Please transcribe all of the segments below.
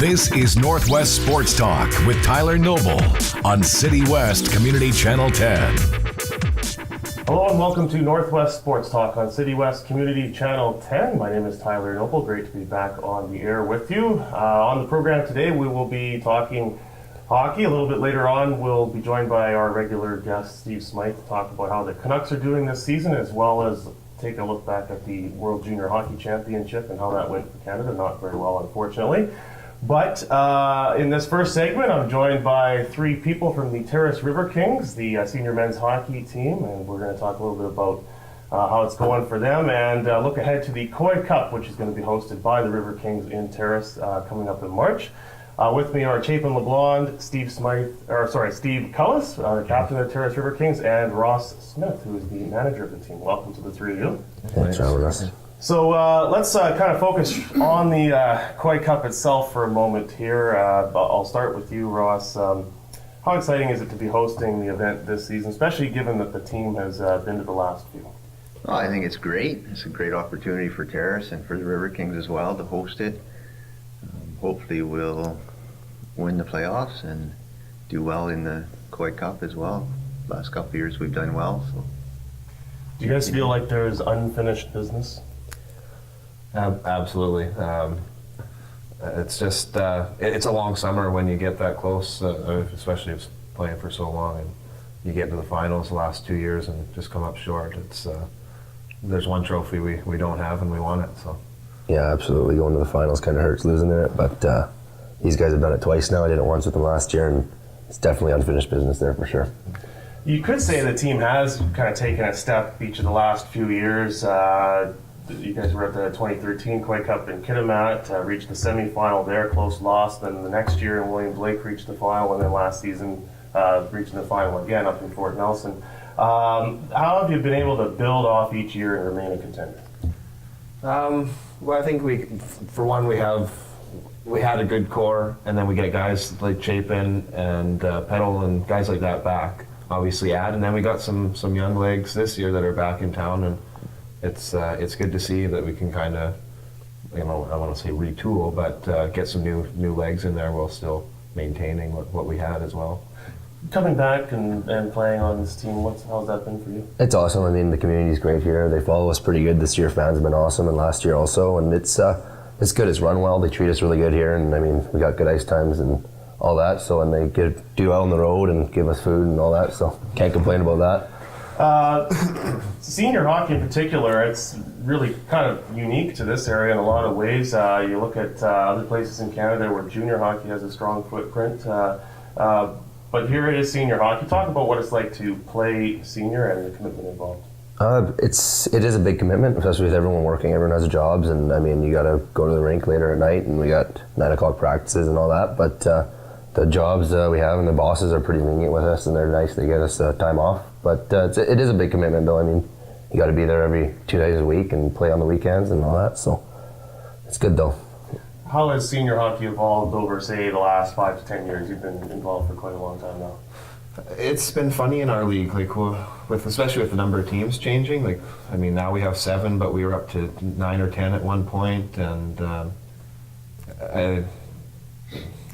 This is Northwest Sports Talk with Tyler Noble on City West Community Channel 10. Hello and welcome to Northwest Sports Talk on City West Community Channel 10. My name is Tyler Noble. Great to be back on the air with you. On the program today, we will be talking hockey. A little bit later on, we'll be joined by our regular guest, Steve Smythe, to talk about how the Canucks are doing this season, as well as take a look back at the World Junior Hockey Championship and how that went for Canada. Not very well, unfortunately. But in this first segment, I'm joined by three people from the Terrace River Kings, the senior men's hockey team, and we're going to talk a little bit about how it's going for them and look ahead to the Coy Cup, which is going to be hosted by the River Kings in Terrace coming up in March. With me are Chapin LeBlond, Steve Cullis, the captain of the Terrace River Kings, and Ross Smith, who is the manager of the team. Welcome to the three of you. Thanks for having us. So let's kind of focus on the Coy Cup itself for a moment here. I'll start with you, Ross. How exciting is it to be hosting the event this season, especially given that the team has been to the last few? Well, I think it's great. It's a great opportunity for Terrace and for the River Kings as well to host it. Hopefully we'll win the playoffs and do well in the Coy Cup as well. Last couple of years we've done well. So. Do you guys feel like there's unfinished business? Absolutely. It's just it's a long summer when you get that close, especially if playing for so long, and you get to the finals the last 2 years and just come up short. It's there's one trophy we don't have and we want it. So yeah, absolutely. Going to the finals kind of hurts losing it, but these guys have done it twice now. I did it once with them last year, and it's definitely unfinished business there for sure. You could say the team has kind of taken a step each of the last few years. You guys were at the 2013 Coy Cup in Kitimat, reached the semifinal there, close loss. Then the next year in Williams Lake reached the final, and then last season reaching the final again up in Fort Nelson. How have you been able to build off each year and remain a contender? Well, I think we had a good core, and then we get guys like Chapin and Petal and guys like that back. Obviously, and then we got some young legs this year that are back in town, and it's good to see that we can kind of, I want to say retool, but get some new legs in there while still maintaining what we had as well. Coming back and playing on this team, how's that been for you? It's awesome. I mean, the community's great here. They follow us pretty good this year. Fans have been awesome, and last year also. And it's good. It's run well. They treat us really good here, and I mean, we got good ice times and all that. So, and they do well on the road and give us food and all that. So, can't complain about that. Senior hockey in particular, it's really kind of unique to this area in a lot of ways. You look at other places in Canada where junior hockey has a strong footprint, but here it is senior hockey. Talk about what it's like to play senior and the commitment involved. It is a big commitment, especially with everyone working. Everyone has jobs, and I mean, you got to go to the rink later at night, and we got 9 o'clock practices and all that. But the jobs we have and the bosses are pretty lenient with us, and they're nice. They get us time off. But it is a big commitment, though. I mean, you got to be there every 2 days a week and play on the weekends and all that. So it's good, though. How has senior hockey evolved over, say, the last 5 to 10 years? You've been involved for quite a long time now. It's been funny in our league, like especially with the number of teams changing. Like, I mean, now we have 7, but we were up to 9 or 10 at one point, and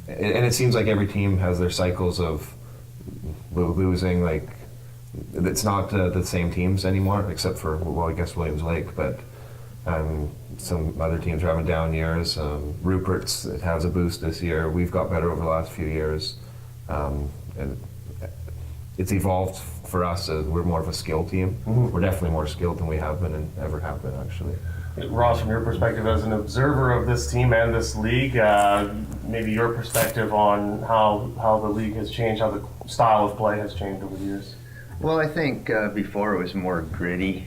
it seems like every team has their cycles of losing. Like, it's not the same teams anymore, except for, well, I guess Williams Lake, but some other teams are having down years. Rupert's has a boost this year. We've got better over the last few years, and it's evolved for us. We're more of a skill team. Mm-hmm. We're definitely more skilled than we have been and ever have been, actually. Ross, from your perspective as an observer of this team and this league, maybe your perspective on how the league has changed, how the style of play has changed over the years. Well, I think before it was more gritty,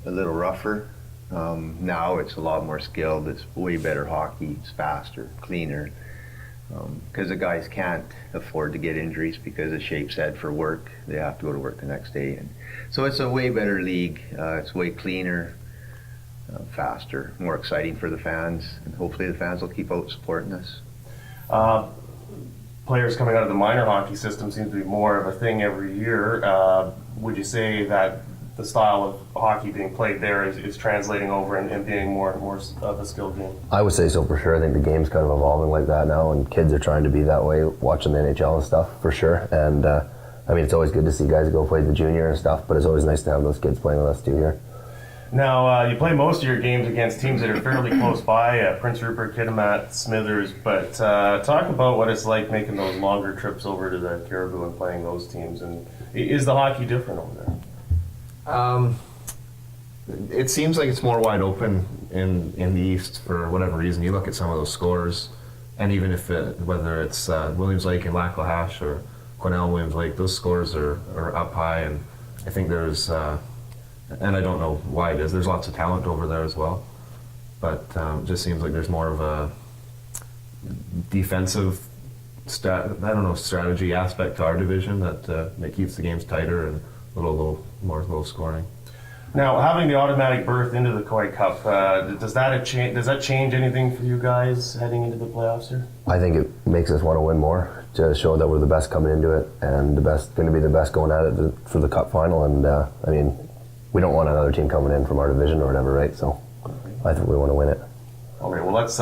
a little rougher. Now it's a lot more skilled. It's way better hockey. It's faster, cleaner. Because the guys can't afford to get injuries because of Shape said for work. They have to go to work the next day. And so it's a way better league. It's way cleaner, faster, more exciting for the fans. And hopefully the fans will keep out supporting us. Players coming out of the minor hockey system seems to be more of a thing every year. Would you say that the style of hockey being played there is translating over and being more and more of a skilled game. I would say so for sure. I think the game's kind of evolving like that now, and kids are trying to be that way, watching the NHL and stuff for sure. And I mean, it's always good to see guys go play the junior and stuff, but it's always nice to have those kids playing with us too here. Now, you play most of your games against teams that are fairly close by, Prince Rupert, Kitimat, Smithers, but talk about what it's like making those longer trips over to the Cariboo and playing those teams. And is the hockey different over there? It seems like it's more wide open in the East for whatever reason. You look at some of those scores, and even if whether it's Williams Lake and Lackahash or Quesnel Williams Lake, those scores are up high, and I think there's, and I don't know why it is, there's lots of talent over there as well, but it just seems like there's more of a defensive strategy aspect to our division that keeps the games tighter and a little more low scoring. Now, having the automatic berth into the Koi Cup, does that change anything for you guys heading into the playoffs here? I think it makes us want to win more, to show that we're the best coming into it and going to be the best going at it for the Cup final. And I mean, we don't want another team coming in from our division or whatever, right? So I think we want to win it. All right, well, let's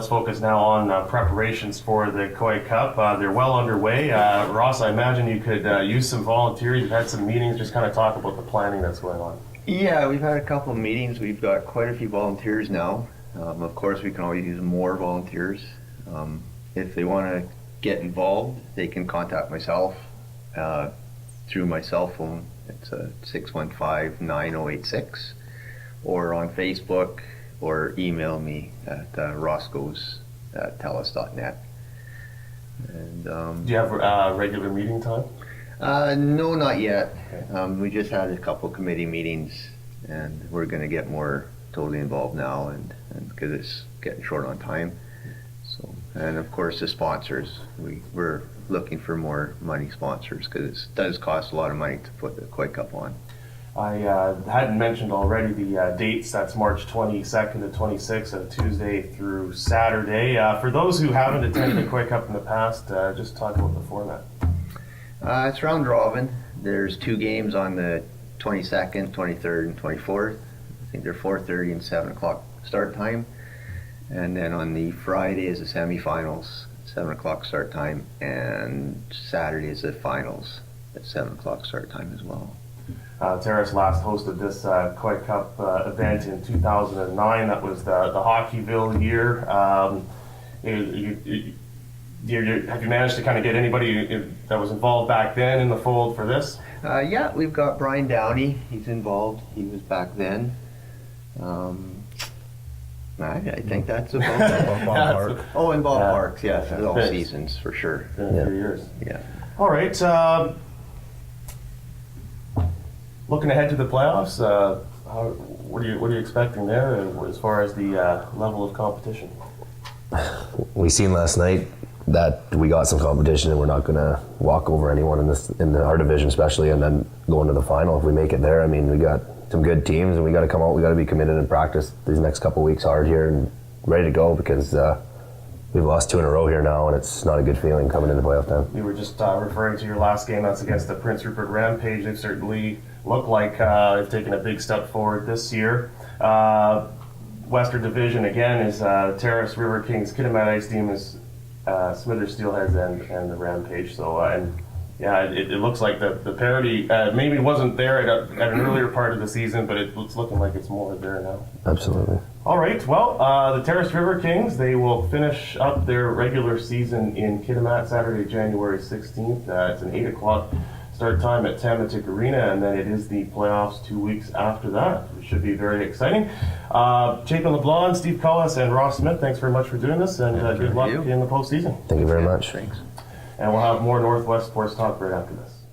focus now on preparations for the Koi Cup. They're well underway. Ross, I imagine you could use some volunteers. You've had some meetings, just kind of talk about the planning that's going on. Yeah, we've had a couple of meetings. We've got quite a few volunteers now. Of course, we can always use more volunteers. If they want to get involved, they can contact myself through my cell phone. It's 615-9086, or on Facebook, or email me at roscoes@telus.net. And Do you have regular meeting time? no, not yet. We just had a couple committee meetings, and we're going to get more totally involved now, and because it's getting short on time. So, and of course the sponsors, we're looking for more money sponsors, because it does cost a lot of money to put the Koi Cup on. I hadn't mentioned already the dates. That's March 22nd to 26th, Tuesday through Saturday. For those who haven't attended the Koi Cup in the past, just talk about the format. It's round robin. There's 2 games on the 22nd, 23rd, and 24th. I think they're 4:30 and 7 o'clock start time. And then on the Friday is the semifinals, 7 o'clock start time, and Saturday is the finals at 7 o'clock start time as well. Terrace last hosted this Koi Cup event in 2009. That was the Hockeyville year. Have you managed to kind of get anybody that was involved back then in the fold for this? Yeah, we've got Brian Downey. He's involved. He was back then. I think that's about it. Bob Park. Oh, and Bob Parks, yes, Yeah. all seasons for sure. Been a few years. Yeah. All right. Looking ahead to the playoffs, what are you expecting there as far as the level of competition? We seen last night that we got some competition, and we're not going to walk over anyone in our division, especially, and then go into the final if we make it there. I mean, we got some good teams, and we got to come out. We got to be committed and practice these next couple of weeks hard here and ready to go, because we've lost 2 in a row here now, and it's not a good feeling coming into playoff time. You were just referring to your last game. That's against the Prince Rupert Rampage. They've certainly looked like they've taken a big step forward this year. Western Division again is Terrace, River Kings, Kitimat Ice Demons, Smithers Steelheads, and the Rampage. So it looks like the parity maybe wasn't there at an earlier part of the season, but it's looking like it's more there now. Absolutely. All right. Well, the Terrace River Kings, they will finish up their regular season in Kitimat Saturday, January 16th. It's an 8 o'clock start time at Tamatik Arena, and then it is the playoffs 2 weeks after that. It should be very exciting. Chapin LeBlanc, Steve Cullis, and Ross Smith, thanks very much for doing this, and good luck in the postseason. Thank you very much. Thanks. And we'll have more Northwest Sports Talk right after this.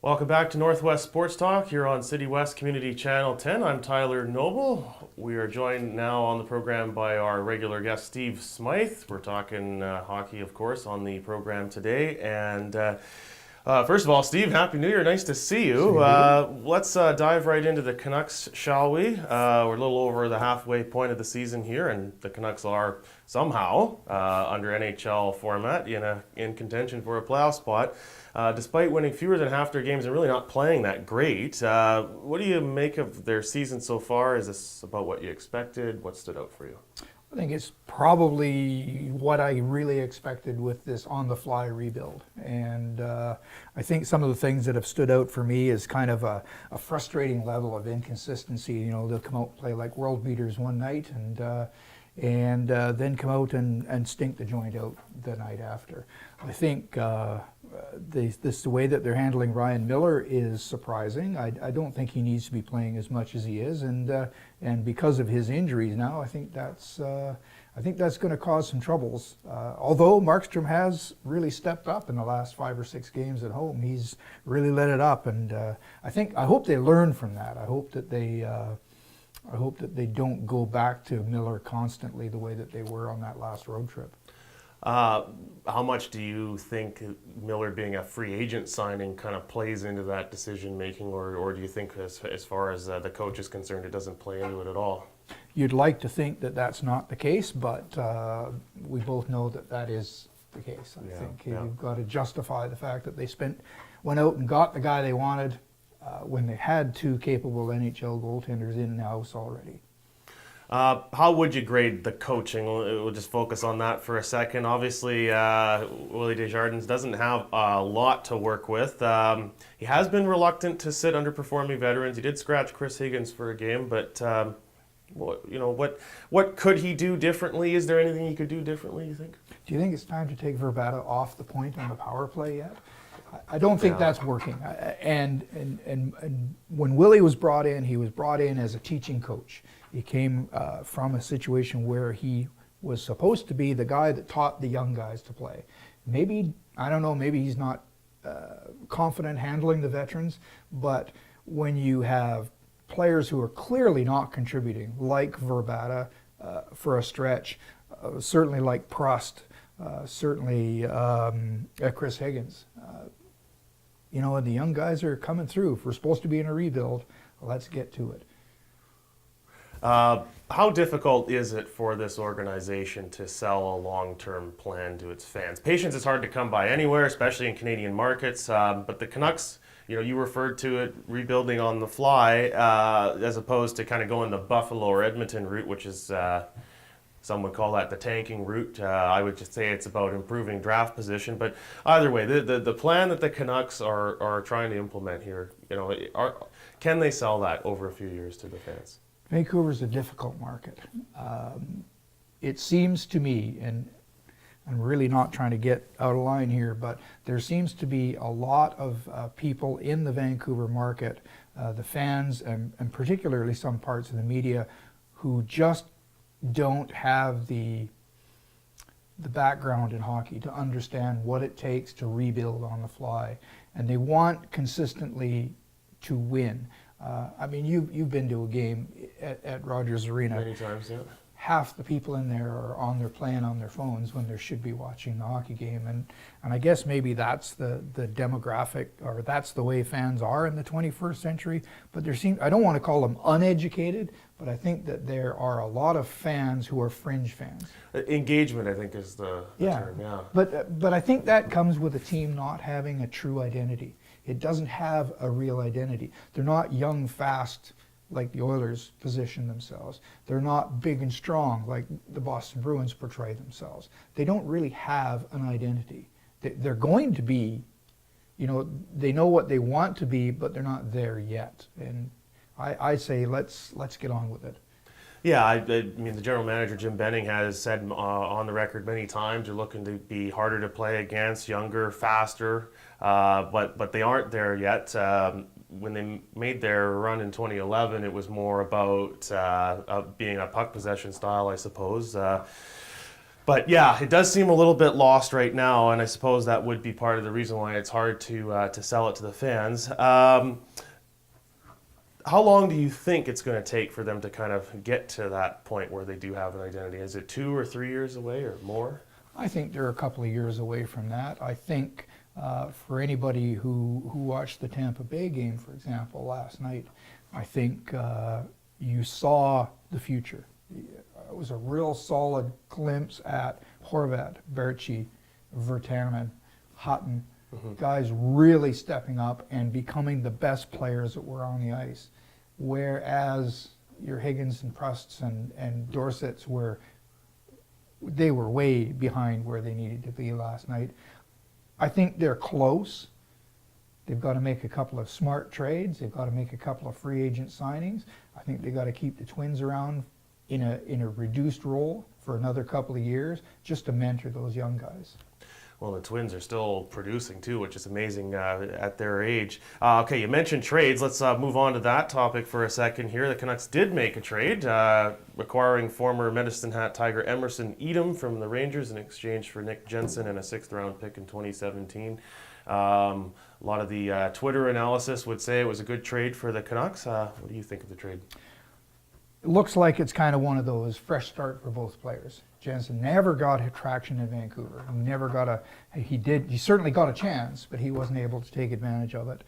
Welcome back to Northwest Sports Talk here on City West Community Channel 10. I'm Tyler Noble. We are joined now on the program by our regular guest, Steve Smythe. We're talking hockey, of course, on the program today. And First of all, Steve, Happy New Year. Nice to see you. Let's dive right into the Canucks, shall we? We're a little over the halfway point of the season here, and the Canucks are somehow, under NHL format, in contention for a playoff spot, despite winning fewer than half their games and really not playing that great. What do you make of their season so far? Is this about what you expected? What stood out for you? I think it's probably what I really expected with this on-the-fly rebuild. And I think some of the things that have stood out for me is kind of a frustrating level of inconsistency. You know, they'll come out and play like world beaters one night and then come out and stink the joint out the night after. I think the way that they're handling Ryan Miller is surprising. I don't think he needs to be playing as much as he is, and because of his injuries now, I think that's going to cause some troubles. Although Markstrom has really stepped up in the last 5 or 6 games at home, he's really let it up, and I hope they learn from that. I hope that they don't go back to Miller constantly the way that they were on that last road trip. How much do you think Miller being a free agent signing kind of plays into that decision making, or do you think as far as the coach is concerned, it doesn't play into it at all? You'd like to think that that's not the case, but we both know that that is the case. I think you've got to justify the fact that they went out and got the guy they wanted when they had 2 capable NHL goaltenders in-house already. How would you grade the coaching? We'll just focus on that for a second. Obviously, Willie Desjardins doesn't have a lot to work with. He has been reluctant to sit underperforming veterans. He did scratch Chris Higgins for a game, but what could he do differently? Is there anything he could do differently, you think? Do you think it's time to take Verbata off the point on the power play yet? I don't think that's working. And when Willie was brought in, he was brought in as a teaching coach. He came from a situation where he was supposed to be the guy that taught the young guys to play. Maybe, I don't know, maybe he's not confident handling the veterans, but when you have players who are clearly not contributing, like Verbata for a stretch, certainly like Prost, certainly Chris Higgins, and the young guys are coming through. If we're supposed to be in a rebuild, let's get to it. How difficult is it for this organization to sell a long-term plan to its fans? Patience is hard to come by anywhere, especially in Canadian markets. But the Canucks, you referred to it rebuilding on the fly, as opposed to kind of going the Buffalo or Edmonton route, which is some would call that the tanking route. I would just say it's about improving draft position. But either way, the plan that the Canucks are trying to implement here, can they sell that over a few years to the fans? Vancouver's a difficult market. It seems to me, and I'm really not trying to get out of line here, but there seems to be a lot of people in the Vancouver market, the fans, and particularly some parts of the media, who just don't have the background in hockey to understand what it takes to rebuild on the fly, and they want consistently to win. You've been to a game at Rogers Arena. Many times, yeah. Half the people in there are playing on their phones when they should be watching the hockey game, and I guess maybe that's the demographic, or that's the way fans are in the 21st century. But I don't want to call them uneducated, but I think that there are a lot of fans who are fringe fans. Engagement, I think, is the term. Yeah. But I think that comes with a team not having a true identity. It doesn't have a real identity. They're not young, fast, like the Oilers position themselves. They're not big and strong like the Boston Bruins portray themselves. They don't really have an identity. They're going to be, they know what they want to be, but they're not there yet. And I say let's get on with it. Yeah, I mean, the general manager, Jim Benning, has said on the record many times they're looking to be harder to play against, younger, faster, but they aren't there yet. When they made their run in 2011, it was more about being a puck possession style, I suppose. But yeah, it does seem a little bit lost right now, and I suppose that would be part of the reason why it's hard to sell it to the fans. How long do you think it's going to take for them to kind of get to that point where they do have an identity? Is it 2 or 3 years away or more? I think they're a couple of years away from that. I think For anybody who watched the Tampa Bay game, for example, last night, I think you saw the future. It was a real solid glimpse at Horvat, Berchi, Virtanen, Hutton, guys really stepping up and becoming the best players that were on the ice. Whereas your Higgins and Prusts and Dorsets they were way behind where they needed to be last night. I think they're close. They've got to make a couple of smart trades. They've got to make a couple of free agent signings. I think they've got to keep the Twins around in a reduced role for another couple of years just to mentor those young guys. Well, the Twins are still producing too, which is amazing at their age. Okay, you mentioned trades. Let's move on to that topic for a second here. The Canucks did make a trade, acquiring former Medicine Hat Tiger Emerson Edom from the Rangers in exchange for Nick Jensen and a 6th-round pick in 2017. A lot of the Twitter analysis would say it was a good trade for the Canucks. What do you think of the trade? It looks like it's kind of one of those fresh start for both players. Jensen never got traction in Vancouver. He certainly got a chance, but he wasn't able to take advantage of it.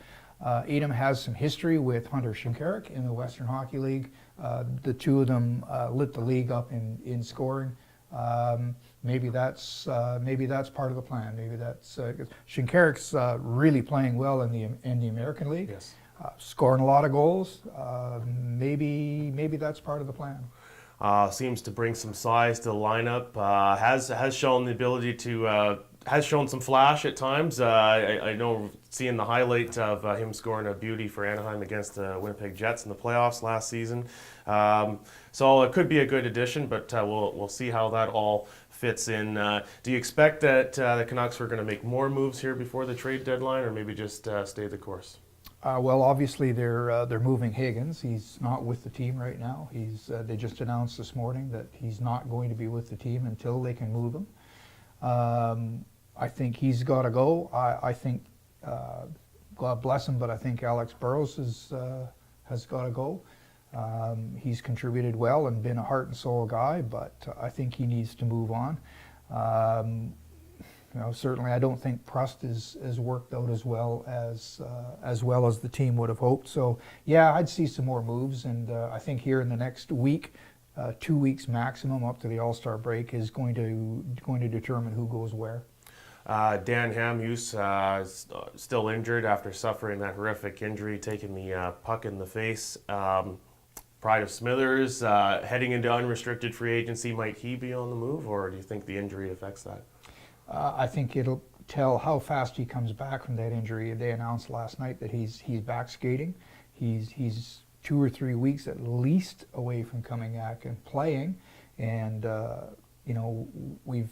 Edom has some history with Hunter Shinkaruk in the Western Hockey League. The two of them lit the league up in scoring. Maybe that's part of the plan. Maybe that's Shinkaruk's really playing well in the American League. Yes. Scoring a lot of goals. Maybe that's part of the plan. Seems to bring some size to the lineup. Has shown the ability to has shown some flash at times. I know seeing the highlight of him scoring a beauty for Anaheim against the Winnipeg Jets in the playoffs last season. So it could be a good addition, but we'll see how that all fits in. Do you expect that the Canucks are going to make more moves here before the trade deadline, or maybe just stay the course? Well, obviously they're moving Higgins. He's not with the team right now. They just announced this morning that he's not going to be with the team until they can move him. I think he's got to go. I think God bless him, but I think Alex Burrows has got to go. He's contributed well and been a heart and soul guy, but I think he needs to move on. Certainly I don't think Prust is worked out as well as the team would have hoped. So yeah, I'd see some more moves, and I think here in the next week, 2 weeks maximum up to the All-Star break is going to determine who goes where. Dan Hamhuis is still injured after suffering that horrific injury, taking the puck in the face. Pride of Smithers heading into unrestricted free agency. Might he be on the move, or do you think the injury affects that? I think it'll tell how fast he comes back from that injury. They announced last night that he's back skating. He's 2 or 3 weeks at least away from coming back and playing. And we've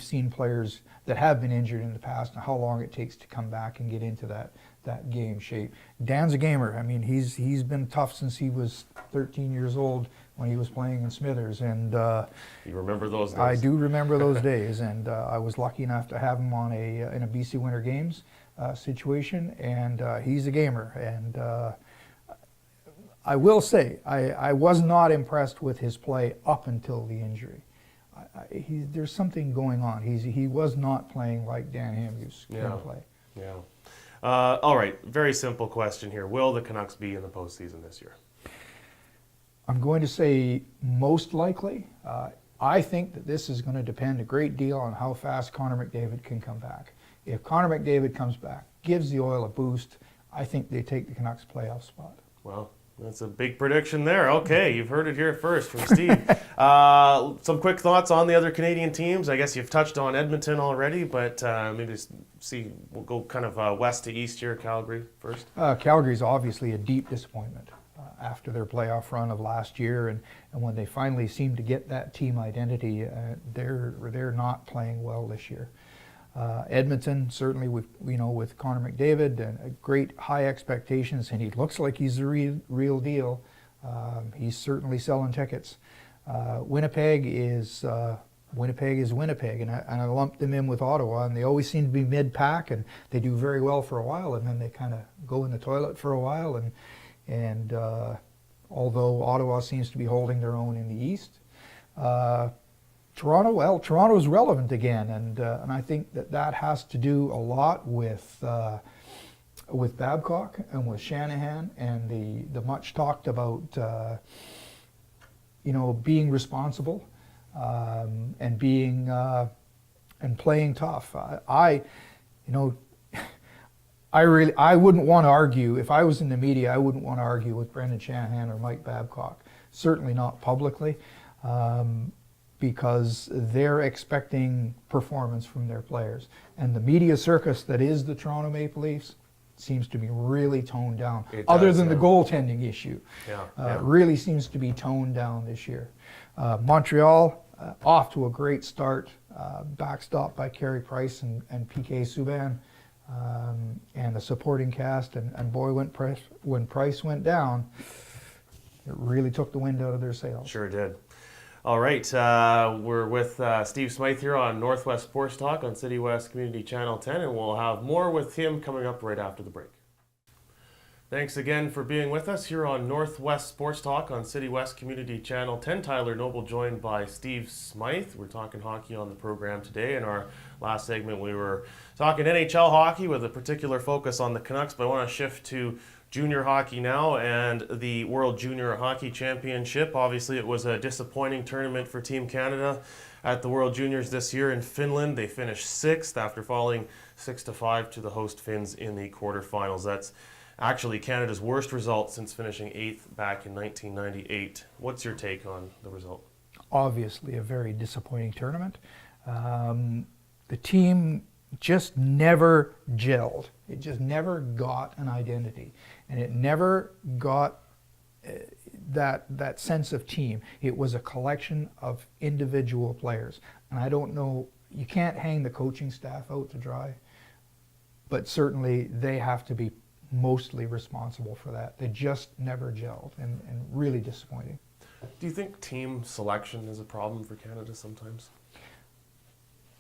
seen players that have been injured in the past and how long it takes to come back and get into that game shape. Dan's a gamer. I mean, he's been tough since he was 13 years old when he was playing in Smithers, and you remember those days? I do remember those days, and I was lucky enough to have him on in a BC Winter Games situation, and he's a gamer. And I will say I was not impressed with his play up until the injury. There's something going on. He was not playing like Dan Hamhuis can play. Yeah. All right. Very simple question here. Will the Canucks be in the postseason this year? I'm going to say most likely. I think that this is going to depend a great deal on how fast Connor McDavid can come back. If Connor McDavid comes back, gives the Oil a boost, I think they take the Canucks playoff spot. Well, that's a big prediction there. Okay, you've heard it here first from Steve. Some quick thoughts on the other Canadian teams. I guess you've touched on Edmonton already, but maybe we'll go kind of west to east here. Calgary first. Calgary's obviously a deep disappointment after their playoff run of last year, and when they finally seem to get that team identity, they're not playing well this year. Edmonton, certainly with Connor McDavid and great high expectations, and he looks like he's the real deal. He's certainly selling tickets. Winnipeg is Winnipeg, and I lumped them in with Ottawa, and they always seem to be mid-pack, and they do very well for a while, and then they kind of go in the toilet for a while, and although Ottawa seems to be holding their own in the East, Toronto's relevant again, and I think that has to do a lot with Babcock and with Shanahan and the much talked about being responsible and being and playing tough. I wouldn't want to argue if I was in the media. I wouldn't want to argue with Brendan Shanahan or Mike Babcock. Certainly not publicly. Because they're expecting performance from their players. And the media circus that is the Toronto Maple Leafs seems to be really toned down. Other than the goaltending issue. Really seems to be toned down this year. Montreal, off to a great start, backstopped by Carey Price and PK Subban and the supporting cast. And boy, when Price went down, it really took the wind out of their sails. Sure did. All right, we're with Steve Smythe here on Northwest Sports Talk on City West Community Channel 10, and we'll have more with him coming up right after the break. Thanks again for being with us here on Northwest Sports Talk on City West Community Channel 10. Tyler Noble joined by Steve Smythe. We're talking hockey on the program today. In our last segment, we were talking NHL hockey with a particular focus on the Canucks, but I want to shift to junior hockey now and the World Junior Hockey Championship. Obviously, it was a disappointing tournament for Team Canada at the World Juniors this year in Finland. They finished 6th after falling 6-5 to the host Finns in the quarterfinals. That's actually Canada's worst result since finishing 8th back in 1998. What's your take on the result? Obviously, a very disappointing tournament. The team just never gelled. It just never got an identity, and it never got that sense of team. It was a collection of individual players, and I don't know, you can't hang the coaching staff out to dry, but certainly they have to be mostly responsible for that. They just never gelled, and really disappointing. Do you think team selection is a problem for Canada sometimes?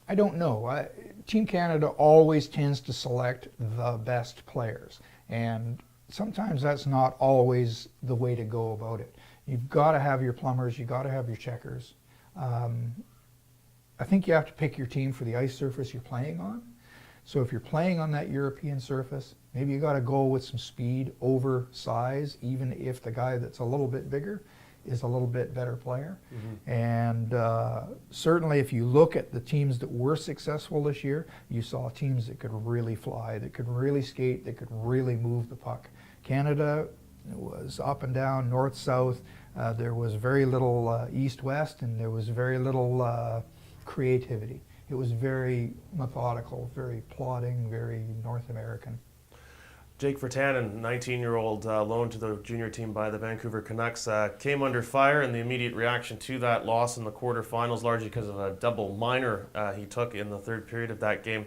I don't know. Team Canada always tends to select the best players, and sometimes that's not always the way to go about it. You've got to have your plumbers, you've got to have your checkers. I think you have to pick your team for the ice surface you're playing on. So if you're playing on that European surface, maybe you got to go with some speed over size, even if the guy that's a little bit bigger is a little bit better player. Mm-hmm. And certainly if you look at the teams that were successful this year, you saw teams that could really fly, that could really skate, that could really move the puck. Canada was up and down, north-south. There was very little east-west, and there was very little creativity. It was very methodical, very plodding, very North American. Jake Virtanen, 19-year-old loaned to the junior team by the Vancouver Canucks, came under fire in the immediate reaction to that loss in the quarterfinals, largely because of a double minor he took in the third period of that game.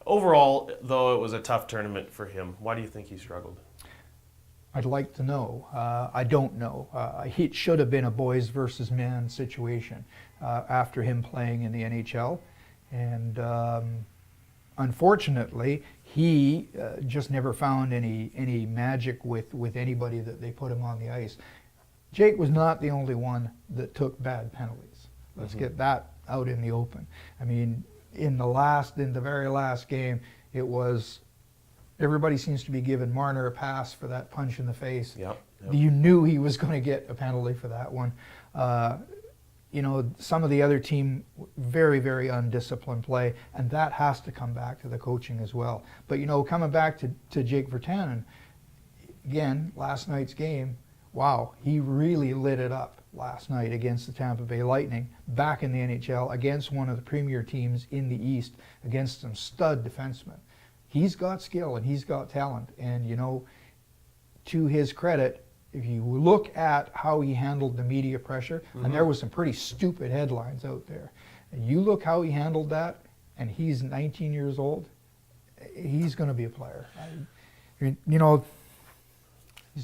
Overall, though, it was a tough tournament for him. Why do you think he struggled? I'd like to know. I don't know. It should have been a boys versus men situation after him playing in the NHL. And unfortunately, he just never found any magic with anybody that they put him on the ice. Jake was not the only one that took bad penalties. Let's get that out in the open. I mean, in the very last game, it was, everybody seems to be giving Marner a pass for that punch in the face. Yep. You knew he was going to get a penalty for that one. Some of the other team, very, very undisciplined play, and that has to come back to the coaching as well. But, coming back to Jake Virtanen, again, last night's game, wow, he really lit it up last night against the Tampa Bay Lightning, back in the NHL, against one of the premier teams in the East, against some stud defensemen. He's got skill and he's got talent, and, to his credit, if you look at how he handled the media pressure, and there was some pretty stupid headlines out there, and you look how he handled that, and he's 19 years old, he's going to be a player. He's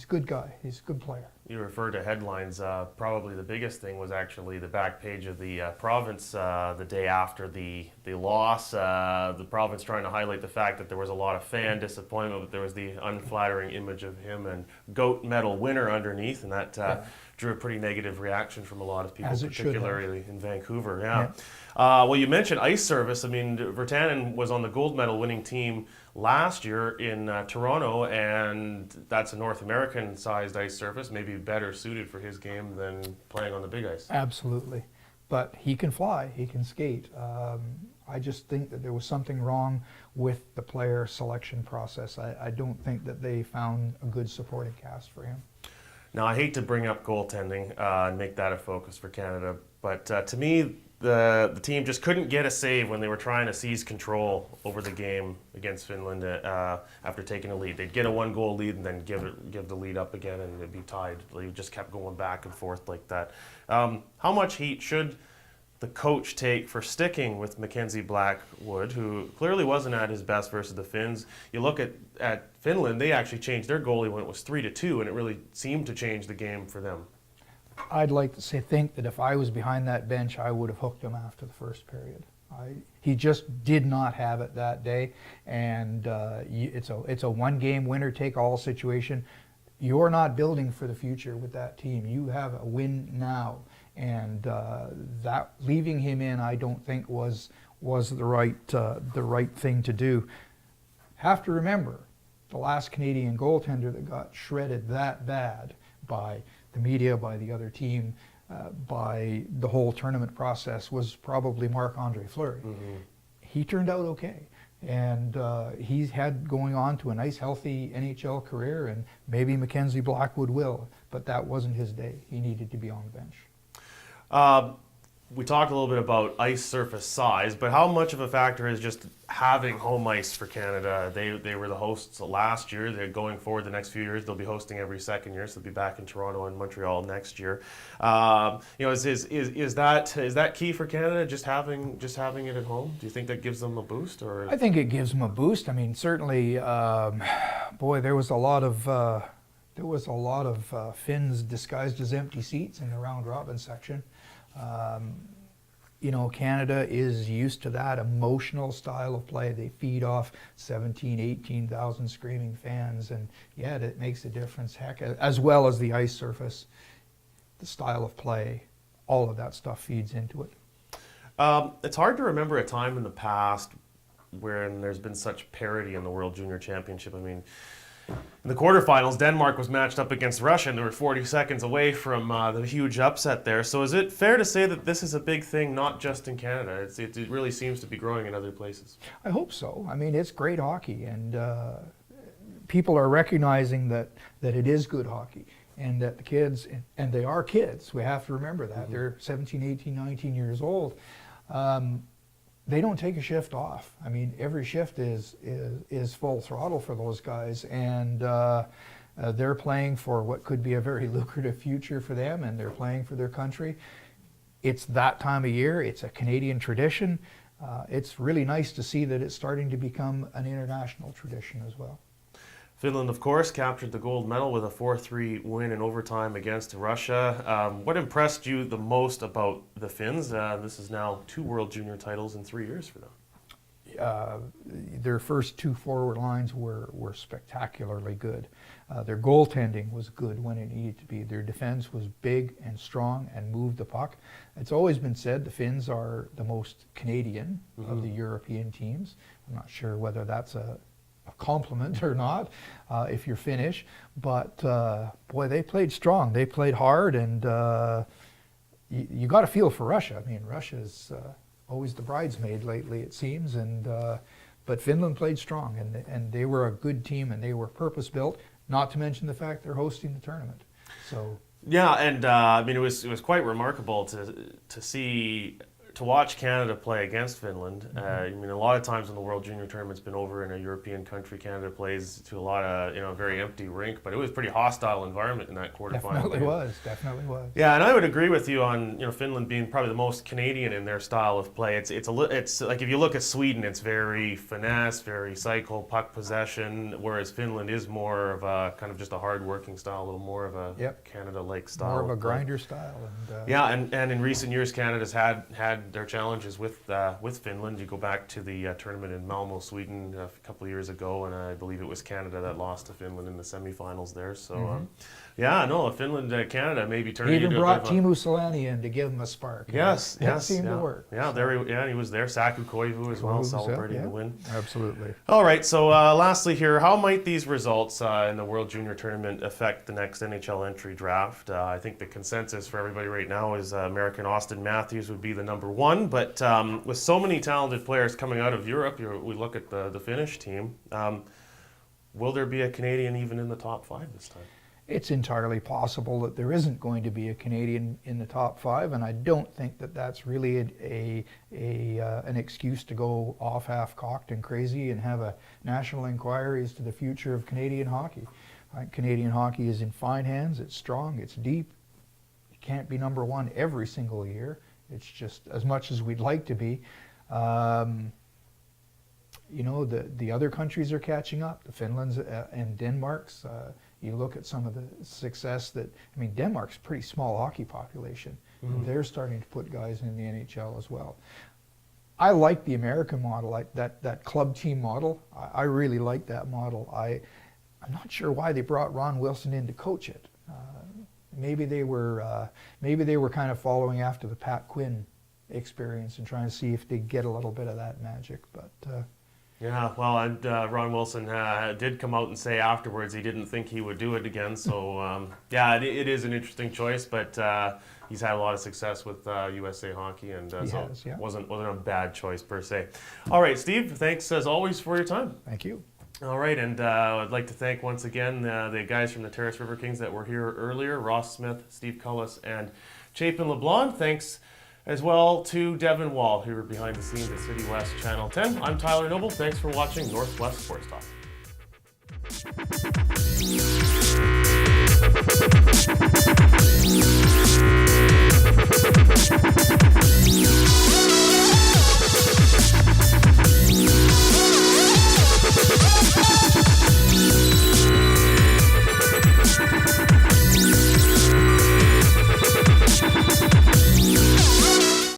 a good guy. He's a good player. you refer to headlines. Probably the biggest thing was actually the back page of the province the day after the loss. The province trying to highlight the fact that there was a lot of fan disappointment, but there was the unflattering image of him and goat medal winner underneath, and that drew a pretty negative reaction from a lot of people, As it should have. particularly in Vancouver. Yeah. Well, you mentioned ice service. I mean, Virtanen was on the gold medal winning team last year in Toronto, and that's a North American sized ice surface, maybe better suited for his game than playing on the big ice. Absolutely. But he can fly, he can skate. I just think that there was something wrong with the player selection process. I don't think that they found a good supporting cast for him. Now, I hate to bring up goaltending and make that a focus for Canada, but to me, the team just couldn't get a save when they were trying to seize control over the game against Finland after taking a lead. They'd get a 1-goal lead and then give the lead up again, and it'd be tied. They just kept going back and forth like that. How much heat should the coach take for sticking with Mackenzie Blackwood, who clearly wasn't at his best versus the Finns? You look at Finland; they actually changed their goalie when it was 3-2, and it really seemed to change the game for them. I'd like to think that if I was behind that bench, I would have hooked him after the first period. He just did not have it that day, and it's a one-game winner-take-all situation. You're not building for the future with that team. You have a win now, and that leaving him in, I don't think was the right thing to do. Have to remember, the last Canadian goaltender that got shredded that bad by the media, by the other team, by the whole tournament process was probably Marc-Andre Fleury. Mm-hmm. He turned out okay, and he's had going on to a nice, healthy NHL career, and maybe Mackenzie Blackwood will, but that wasn't his day. He needed to be on the bench. We talked a little bit about ice surface size, but how much of a factor is just having home ice for Canada? They were the hosts last year. They're going forward the next few years. They'll be hosting every second year, so they'll be back in Toronto and Montreal next year. Is that key for Canada? Just having it at home? Do you think that gives them a boost? Or I think it gives them a boost. I mean, certainly, there was a lot of Finns disguised as empty seats in the round robin section. Canada is used to that emotional style of play. They feed off 17, 18,000 screaming fans, and it makes a difference. Heck, as well as the ice surface, the style of play, all of that stuff feeds into it. It's hard to remember a time in the past when there's been such parity in the World Junior Championship. I mean, in the quarterfinals, Denmark was matched up against Russia, and they were 40 seconds away from the huge upset there. So is it fair to say that this is a big thing, not just in Canada? It really seems to be growing in other places. I hope so. I mean, it's great hockey, and people are recognizing that it is good hockey, and that the kids, and they are kids, we have to remember that. Mm-hmm. They're 17, 18, 19 years old. They don't take a shift off. I mean, every shift is full throttle for those guys, and they're playing for what could be a very lucrative future for them, and they're playing for their country. It's that time of year. It's a Canadian tradition. It's really nice to see that it's starting to become an international tradition as well. Finland, of course, captured the gold medal with a 4-3 win in overtime against Russia. What impressed you the most about the Finns? This is now 2 World Junior titles in 3 years for them. Their first 2 forward lines were spectacularly good. Their goaltending was good when it needed to be. Their defense was big and strong and moved the puck. It's always been said the Finns are the most Canadian of the European teams. I'm not sure whether that's a compliment or not, if you're Finnish, but they played strong. They played hard, and you got to feel for Russia. I mean, Russia's always the bridesmaid lately, it seems, but Finland played strong, and they were a good team, and they were purpose-built, not to mention the fact they're hosting the tournament. So yeah, and I mean, it was quite remarkable to see to watch Canada play against Finland. I mean, a lot of times when the World Junior Tournament's been over in a European country, Canada plays to a lot of, very empty rink, but it was a pretty hostile environment in that quarterfinal. Definitely was. Yeah, and I would agree with you on Finland being probably the most Canadian in their style of play. It's like if you look at Sweden, it's very finesse, very cycle, puck possession, whereas Finland is more of a kind of just a hard-working style, a little more of a Canada-like style. More of a grinder style. And, yeah, and in recent years, Canada's had their challenges with Finland. You go back to the tournament in Malmo, Sweden, a couple of years ago, and I believe it was Canada that lost to Finland in the semifinals there. So, Finland, Canada maybe turning he even into brought a bit of Teemu Selanne in to give him a spark. Yes, That seemed to work. Yeah, he was there. Saku Koivu as well, celebrating the win. Absolutely. All right, so lastly here, how might these results in the World Junior Tournament affect the next NHL entry draft? I think the consensus for everybody right now is American Austin Matthews would be the number one, but with so many talented players coming out of Europe, we look at the Finnish team, will there be a Canadian even in the top 5 this time? It's entirely possible that there isn't going to be a Canadian in the top 5, and I don't think that that's really an excuse to go off half-cocked and crazy and have a national inquiry as to the future of Canadian hockey. Canadian hockey is in fine hands. It's strong. It's deep. It can't be number one every single year. It's just as much as we'd like to be. The other countries are catching up. The Finlands and Denmark's. You look at some of the success Denmark's a pretty small hockey population. Mm-hmm. They're starting to put guys in the NHL as well. I like the American model, like that club team model. I really like that model. I'm not sure why they brought Ron Wilson in to coach it. Maybe they were kind of following after the Pat Quinn experience and trying to see if they get a little bit of that magic, but. Yeah, well, and Ron Wilson did come out and say afterwards he didn't think he would do it again. So, it is an interesting choice, but he's had a lot of success with USA Hockey, and wasn't a bad choice per se. All right, Steve, thanks as always for your time. Thank you. All right, and I'd like to thank once again the guys from the Terrace River Kings that were here earlier, Ross Smith, Steve Cullis, and Chapin LeBlanc. Thanks as well to Devin Wall, who were behind the scenes at City West Channel 10. I'm Tyler Noble. Thanks for watching Northwest Sports Talk.